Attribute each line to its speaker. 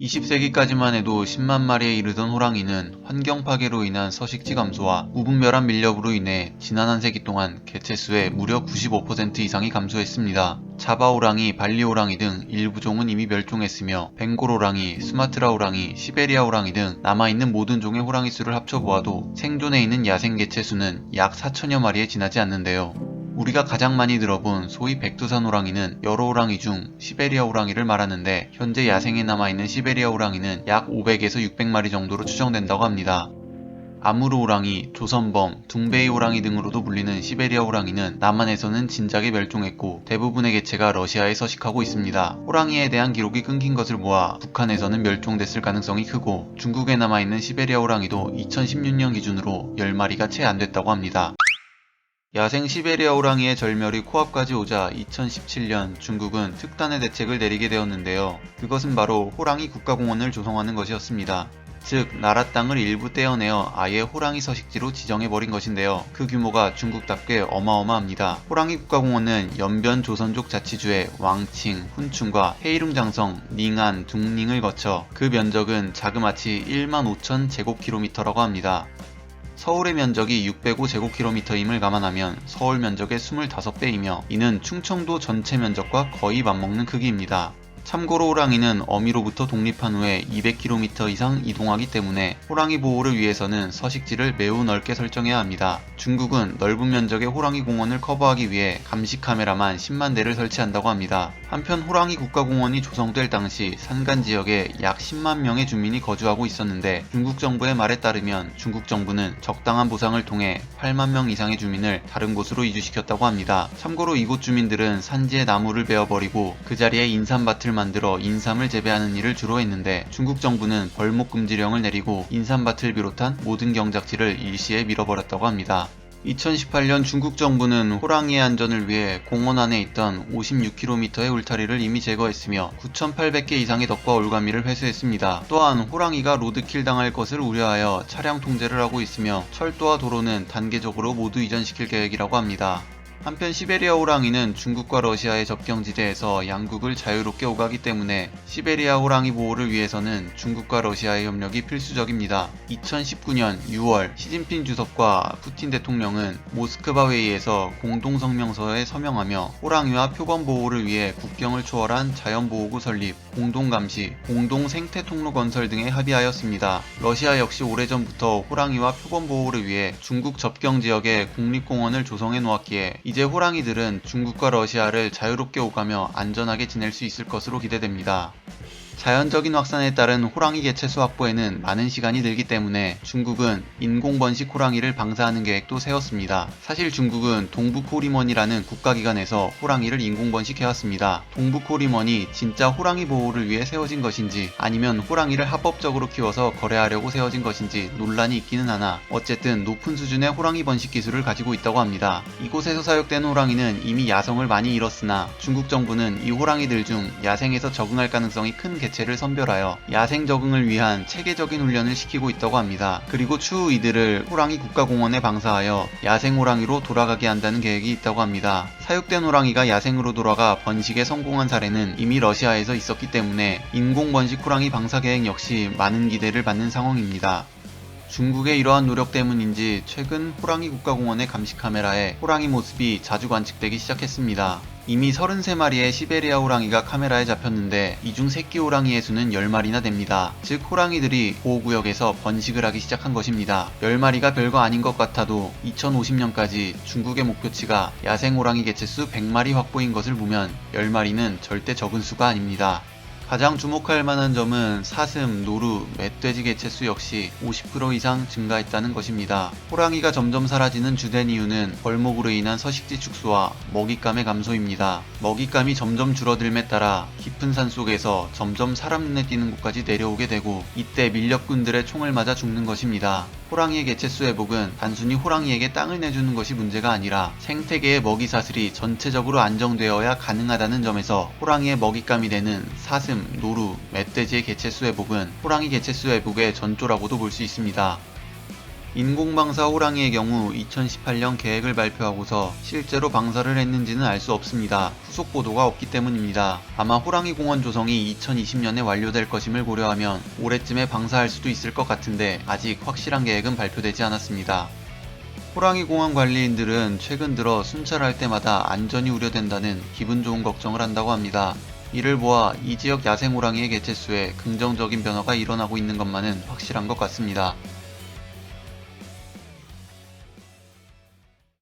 Speaker 1: 20세기까지만 해도 10만 마리에 이르던 호랑이는 환경 파괴로 인한 서식지 감소와 무분별한 밀렵으로 인해 지난 한 세기 동안 개체수의 무려 95% 이상이 감소했습니다. 자바호랑이, 발리호랑이 등 일부 종은 이미 멸종했으며 벵골호랑이, 수마트라 호랑이, 시베리아 호랑이 등 남아있는 모든 종의 호랑이 수를 합쳐보아도 생존해 있는 야생 개체수는 약 4천여 마리에 지나지 않는데요. 우리가 가장 많이 들어본 소위 백두산 호랑이는 여러 호랑이 중 시베리아 호랑이를 말하는데, 현재 야생에 남아있는 시베리아 호랑이는 약 500에서 600마리 정도로 추정된다고 합니다. 아무르 호랑이, 조선범, 둥베이 호랑이 등으로도 불리는 시베리아 호랑이는 남한에서는 진작에 멸종했고 대부분의 개체가 러시아에 서식하고 있습니다. 호랑이에 대한 기록이 끊긴 것을 보아 북한에서는 멸종됐을 가능성이 크고, 중국에 남아있는 시베리아 호랑이도 2016년 기준으로 10마리가 채 안 됐다고 합니다. 야생 시베리아 호랑이의 절멸이 코앞까지 오자 2017년 중국은 특단의 대책을 내리게 되었는데요. 그것은 바로 호랑이 국가공원을 조성하는 것이었습니다. 즉, 나라 땅을 일부 떼어내어 아예 호랑이 서식지로 지정해버린 것인데요. 그 규모가 중국답게 어마어마합니다. 호랑이 국가공원은 연변 조선족 자치주의 왕칭, 훈춘과 헤이룽장성, 닝안, 둥닝을 거쳐 그 면적은 자그마치 1만 5천 제곱킬로미터라고 합니다. 서울의 면적이 605제곱킬로미터임을 감안하면 서울 면적의 25배이며 이는 충청도 전체 면적과 거의 맞먹는 크기입니다. 참고로 호랑이는 어미로부터 독립한 후에 200km 이상 이동하기 때문에 호랑이 보호를 위해서는 서식지를 매우 넓게 설정해야 합니다. 중국은 넓은 면적의 호랑이 공원을 커버하기 위해 감시 카메라만 10만 대를 설치한다고 합니다. 한편 호랑이 국가공원이 조성될 당시 산간 지역에 약 10만 명의 주민이 거주하고 있었는데, 중국 정부의 말에 따르면 중국 정부는 적당한 보상을 통해 8만 명 이상의 주민을 다른 곳으로 이주시켰다고 합니다. 참고로 이곳 주민들은 산지에 나무를 베어버리고 그 자리에 인삼밭을 만들어 인삼을 재배하는 일을 주로 했는데, 중국 정부는 벌목 금지령을 내리고 인삼밭을 비롯한 모든 경작지를 일시에 밀어버렸다고 합니다. 2018년 중국 정부는 호랑이의 안전을 위해 공원 안에 있던 56km의 울타리를 이미 제거했으며 9,800개 이상의 덕과 올가미를 회수했습니다. 또한 호랑이가 로드킬 당할 것을 우려하여 차량 통제를 하고 있으며 철도와 도로는 단계적으로 모두 이전시킬 계획이라고 합니다. 한편 시베리아 호랑이는 중국과 러시아의 접경지대에서 양국을 자유롭게 오가기 때문에 시베리아 호랑이 보호를 위해서는 중국과 러시아의 협력이 필수적입니다. 2019년 6월 시진핑 주석과 푸틴 대통령은 모스크바 회의에서 공동성명서에 서명하며 호랑이와 표범 보호를 위해 국경을 초월한 자연보호구 설립, 공동감시, 공동생태통로 건설 등에 합의하였습니다. 러시아 역시 오래전부터 호랑이와 표범 보호를 위해 중국 접경지역에 국립공원을 조성해 놓았기에 이제 호랑이들은 중국과 러시아를 자유롭게 오가며 안전하게 지낼 수 있을 것으로 기대됩니다. 자연적인 확산에 따른 호랑이 개체수 확보에는 많은 시간이 들기 때문에 중국은 인공 번식 호랑이를 방사하는 계획도 세웠습니다. 사실 중국은 동북호리먼이라는 국가기관에서 호랑이를 인공 번식해왔습니다. 동북호리먼이 진짜 호랑이 보호를 위해 세워진 것인지 아니면 호랑이를 합법적으로 키워서 거래하려고 세워진 것인지 논란이 있기는 하나, 어쨌든 높은 수준의 호랑이 번식 기술을 가지고 있다고 합니다. 이곳에서 사육되는 호랑이는 이미 야성을 많이 잃었으나 중국 정부는 이 호랑이들 중 야생에서 적응할 가능성이 큰 개체를 선별하여 야생 적응을 위한 체계적인 훈련을 시키고 있다고 합니다. 그리고 추후 이들을 호랑이 국가공원에 방사하여 야생 호랑이로 돌아가게 한다는 계획이 있다고 합니다. 사육된 호랑이가 야생으로 돌아가 번식에 성공한 사례는 이미 러시아에서 있었기 때문에 인공 번식 호랑이 방사 계획 역시 많은 기대를 받는 상황입니다. 중국의 이러한 노력 때문인지 최근 호랑이 국가공원의 감시 카메라에 호랑이 모습이 자주 관측되기 시작했습니다. 이미 33마리의 시베리아 호랑이가 카메라에 잡혔는데 이 중 새끼 호랑이의 수는 10마리나 됩니다. 즉 호랑이들이 보호구역에서 번식을 하기 시작한 것입니다. 10마리가 별거 아닌 것 같아도 2050년까지 중국의 목표치가 야생 호랑이 개체수 100마리 확보인 것을 보면 10마리는 절대 적은 수가 아닙니다. 가장 주목할 만한 점은 사슴, 노루, 멧돼지 개체수 역시 50% 이상 증가했다는 것입니다. 호랑이가 점점 사라지는 주된 이유는 벌목으로 인한 서식지 축소와 먹잇감의 감소입니다. 먹잇감이 점점 줄어들에 따라 깊은 산속에서 점점 사람 눈에 띄는 곳까지 내려오게 되고 이때 밀렵꾼들의 총을 맞아 죽는 것입니다. 호랑이의 개체수 회복은 단순히 호랑이에게 땅을 내주는 것이 문제가 아니라 생태계의 먹이 사슬이 전체적으로 안정되어야 가능하다는 점에서 호랑이의 먹잇감이 되는 사슴, 노루, 멧돼지의 개체수 회복은 호랑이 개체수 회복의 전조라고도 볼 수 있습니다. 인공방사 호랑이의 경우 2018년 계획을 발표하고서 실제로 방사를 했는지는 알 수 없습니다. 후속 보도가 없기 때문입니다. 아마 호랑이 공원 조성이 2020년에 완료될 것임을 고려하면 올해쯤에 방사할 수도 있을 것 같은데 아직 확실한 계획은 발표되지 않았습니다. 호랑이 공원 관리인들은 최근 들어 순찰할 때마다 안전이 우려된다는 기분 좋은 걱정을 한다고 합니다. 이를 보아 이 지역 야생 호랑이의 개체수에 긍정적인 변화가 일어나고 있는 것만은 확실한 것 같습니다.